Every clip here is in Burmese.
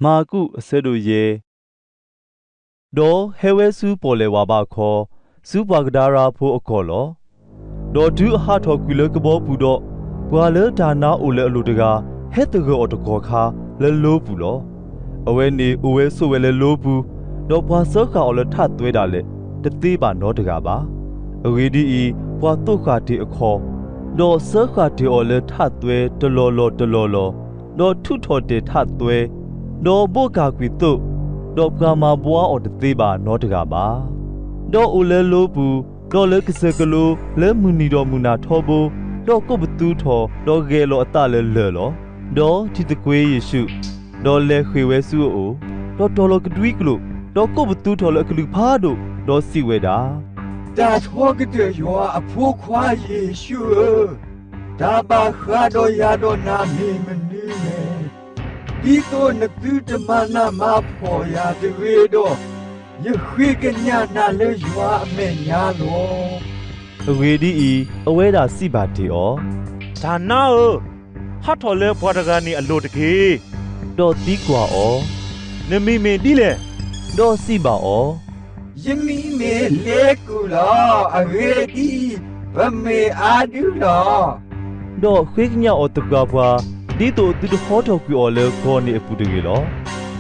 မာကုအစဲတို့ရေဒေါ်ဟဲဝဲဆူပေါ်လေဝါပါခေါ်စူပါကဒါရာဖိုအခေါ်လောဒေါ်ဒူအဟာထော်ကွေလကဘောပူတော့ဘွာလေဒါနာအိုလေအလူတကာဟဲ့တကောတကောခါလဲလို့ပူလောအဝဲနေအဝဲဆိုဝဲလဲလို့ပူတော့ဘွာစောခါအော်လေထသွဲတာလေတသေးပါနော်တကာပါအဝေဒီဤဘွာတုတ်ခါတီအခေါ်တော့စောခါတီအော်လေထသွဲတလောလောတော့ထုထော်တေထသွဲတော့ဘုတ်ကာကွေတုတ်တော့ပကမာဘွာအော်တသေးပါနော်တကာပါတော့အိုလဲလို့ပူတော့လေကစကလိုလဲမူနီတော်မူနာထောဘတော့ကိုဘတူးထောတော့ဂဲလောအတလဲလဲလောတော့တီတကွေးယေရှုတော့လဲခွေဝဲစုအိုတော့တော်လကတွီးကလို့တော့ကိုဘတူးထောလဲကလူဖားတို့တော့စီဝဲတာဒါထောကတဲ့ယောအဖို့ခွာယေရှုဒါဘာခါတော့ရတော့နာမီမနီဒီတော့နတူတမနာမဖို့ရတဲ့ဝေတော့ယခွေကညာနာလေယောအမေညာလို့အဝေဒီဤအဝဲတာစီပါတီဩဒါနာဟာထော်လေဘွာတကနေအလို့တကေတော့တီးကွာဩနမီမီဒီလေတော့စီပါဩယမီမေလေကူလောအဝေဒီဗမေအာဒူလောတော့ခွေးညောတကဘွာဒီတို့သူဟောတော်ကွေော်လေခေါ်နေအပူတကေလော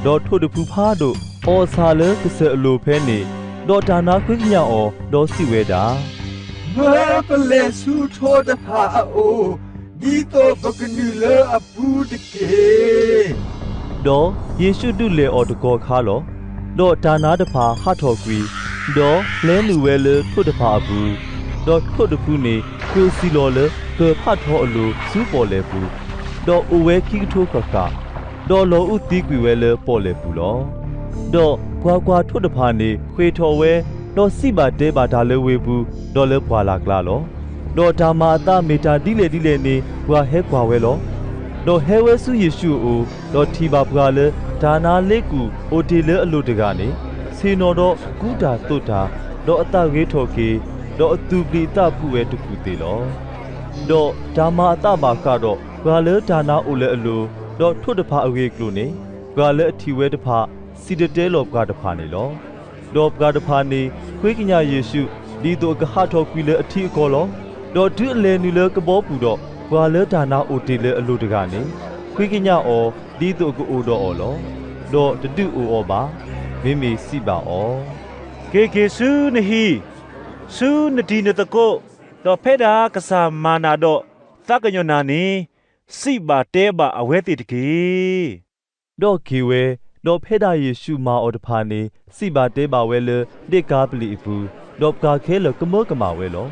တော့ထို့တဖူဖားတို့အော်ဆာလေကစအလိုဖဲနေတော့ဒါနာခွေးညောတော့စီဝဲတာမပလေဆူထောတဖာအိုဒီတော့ဘကနီလေအပူတကေတော့ယေရှုတုလေအော်တကောခါလောတော့ဒါနာတဖာဟထော်ကွီတော့လဲလူဝဲလေထို့တဖာဘူးတော့ထို့တဖူနေကျိုစီလောလေကဖတ်ထောအလိုစူးပေါ်လေဘူးတော့အဝဲခိထိုးခကတော့လောဥတီကွေဝဲလေပေါ်လေဘူးလောတော့ကွာထို့တဖာနေခွေထော်ဝဲတော့စီပါတဲပါဒါလေဝေဘူးတော့လေဘွာလာကလာလောတော့ဒါမာအသမီတာဒီလေနေဘွာဟဲကွာဝဲလောတော့ဟဲဝဲစုယေရှုအိုတော့ထီပါဘွာလေဒါနာလေးကူအိုတီလေအလိုတကနေဆေနော်တော့ကူတာတုတ်တာတော့အတဝေးထော်ကေတော့အတူပလီတဖူဝဲတခုသေးလောတော့ဒါမာအတပါကတော့ဘွာလေဒါနာအိုလေအလိုတော့ထွတ်တဖာအဝေးကလို့နေဘွာလေအထီဝဲတဖာစီတတဲလောဘကတဖာနေလောတော့ဘကတဖာနေခွေးကညာယေရှုဒီတော့ကဟာထော်ကွီလေအထီအကောလောတော့ဒုအလေနူလေကဘောပူတော့ဘွာလေဒါနာအိုတီလေအလိုတကနေခွေးကညာအော်ဒီတော့ကိုအိုတော့အော်လောတော့တတူအိုအော်ပါမိမိစီပါအော်ကေဆူနဟီဆူနဒီနတကိုတော့ဖဲတာကစားမာနာတော့သကညောနာနေစိပါတဲပါအဝဲတိတကေတော့ခေဝဲတော့ဖဲတာယေရှုမာအော်တဖာနေစိပါတဲပါဝဲလေတိကားပလီဘူးတော့ကာခဲလကမောကမာဝဲလော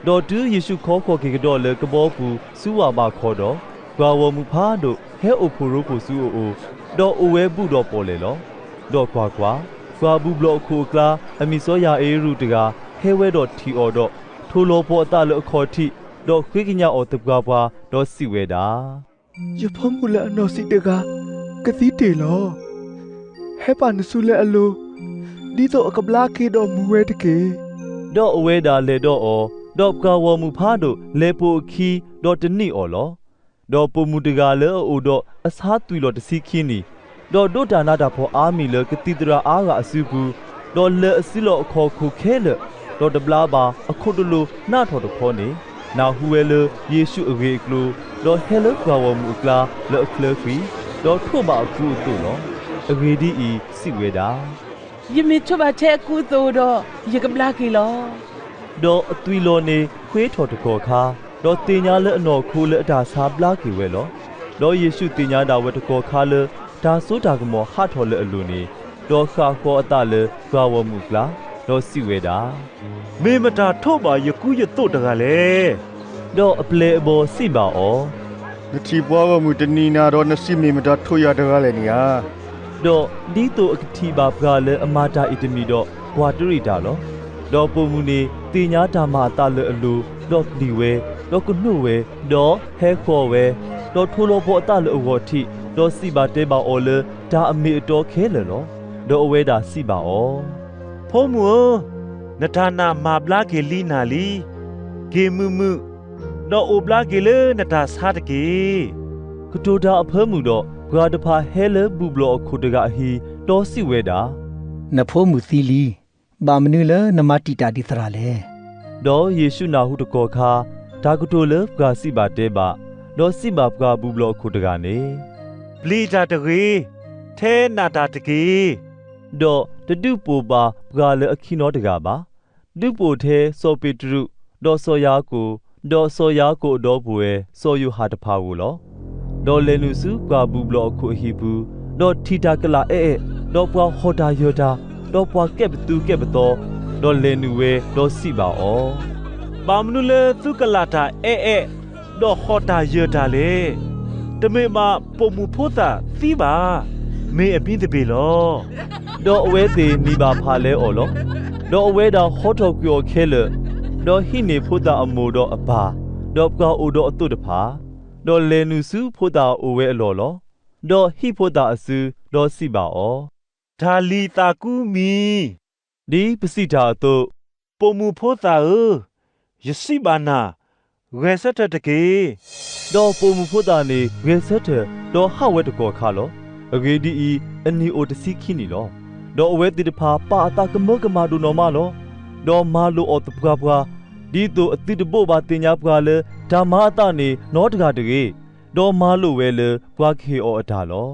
တော့တူယေရှုခေါ်ကေကတော့လေကဘောပူစူဝါပါခေါ်တော့ဘွာဝမူဖားတို့ဟဲအိုဖိုရိုကိုစူအိုတော့အဝဲဘူးတော့ပေါ်လေလောတော့ကွာဘူးဘလော့ခိုကလာအမီစောယာအေရူတကဟဲဝဲတော့ထီအော်တော့ထိုလိုပေါ်အတလအခေါ်ထိတော့ခွေးကညာအော်တကွာဘွာတော့စီဝဲတာယဖမူလာနော်စီတကကတိတေလောဟဲပါနဆူလေအလိုဒီတော့အကပလာကေတော့မူဝဲတကေတော့အဝဲတာလေတော့အော်တော့ကဝမူဖားတို့လေပိုခီတော့တနိအော်လောတော့ပုံမူတကလေအိုတော့အစားသွီလောတစီခင်းနီတော့ဒိုတာနာတာဖောအာမီလေကတိတရာအားကအစုဘူးတော့လေအစီလောအခေါ်ခုခဲလေတော့တပလာပါအခုတလူနာထော်တခေါ်နေနာဟူဝဲလေယေရှုအဝေကလိုတော့ဟဲလကွာဝမူကလာလေအခလဖီတော့ထို့ပါအခုတို့နော်အဝေဒီဤစီဝဲတာယမီချဘာချဲကူတိုတော့ယကပလာကီလောတော့အသွီလောနေခွေးထော်တခေါ်ခါတော့တင်ညာလေအနော်ခိုးလေအတာစားပလာကီဝဲလောတော့ယေရှုတင်ညာတာဝဲတခေါ်ခါလေဒါဆိုတာကမောဟာထော်လေအလူနေတော့ခါခေါ်အတလေကွာဝမူကလာတော့စီဝဲတာမေမတာထော့ပါယကူရတော့တကလေတော့အပလေအဘောစီပါဩနတိပွားဝမူတနီနာတော့နစီမေမတာထိုရတကလေနီယာတော့ဒီတို့အတိပါကလေအမာတာအီတမီတော့ဘွာတူရီတာလောတော့ပုံမူနေတင်ညာဓမ္မတာလေအလူတော့ဒီဝဲတော့ကနှုတ်ဝဲတော့ဟဲခေါ်ဝဲတော့ထိုးလို့ပေါ်အတလေအဝေါ်ထိတော့စီပါတဲပါအော်လေဒါအမေအတော်ခဲလေလောတော့အဝဲတာစီပါဩဖုံးမူနထာနာမာဘလာကေလီနာလီကေမူမူတော့အိုဘလာကေလေနထာစားတကေကတိုတာအဖဲမှုတော့ ဘွာတဖာဟဲလဘူဘလောခုတကဟီတောစီဝဲတာ နဖိုးမူသီလီဘာမနူလနမတီတာဒီသရာလေ ဒေါ်ယေရှုနာဟုတကောခါဒါကတိုလဘွာစီပါတဲပါဒေါ်စီပါဘွာဘူဘလောခုတကနေ ပလီတာတကေထဲနာတာတကေ ဒေါ်တတုပူပါဘွာလေအခီနောတကပါဒုပိုထဲစောပေတရုဒေါ်စောယာကိုဒေါ်စောယာကိုဒေါ်ဘွေစောယူဟာတဖာကိုလောဒေါ်လေနုစုဘွာဘူဘလောခုဟီဘူးဒေါ်ထီတာကလာဒေါ်ဘွာဟောတာယောတာဒေါ်ဘွာကဲ့ဘသူကဲ့ဘတော်ဒေါ်လေနုဝဲဒေါ်စီပါအော ဘာမနုလေသူကလာတာဒေါ်ဟောတာရတာလေတမေမပုံမှုဖို့တာသီးပါမေအပြင်းတပေလော ဒေါ်အဝဲသေးနီပါဖာလဲအော်လောဒေါ်အဝဲတာဟောတော်ကျော်ခဲလဒေါ်ဟိနေဖို့တာအမိုတော်အပါဒေါ်ကောအိုတော်အတုတဖာဒေါ်လေနုစုဖို့တာအိုဝဲအလော်လောဒေါ်ဟိဖို့တာအစူဒေါ်စီပါအော ဒါလီတာကူမီ ဒီပစိတာအတု ပုံမှုဖို့တာယစီဘာနာရဲစတတကေ ဒေါ်ပုံမှုဖို့တာနေဝဲဆက်တဲ့ဒေါ်ဟဝဲတကောခါလောအဂေဒီအီအနီအိုတစီခိနီလောဒေါ်အဝဲတိတဖာပါအတာကမကမာဒူနော်မလောဒေါ်မာလိုအော်တပွားပွားဒီတို့အတိတပို့ပါတင်ညာပွားလေဓမ္မအတာနေနောတကတကေဒေါ်မာလိုဝဲလေပွားခေအော်အတာလော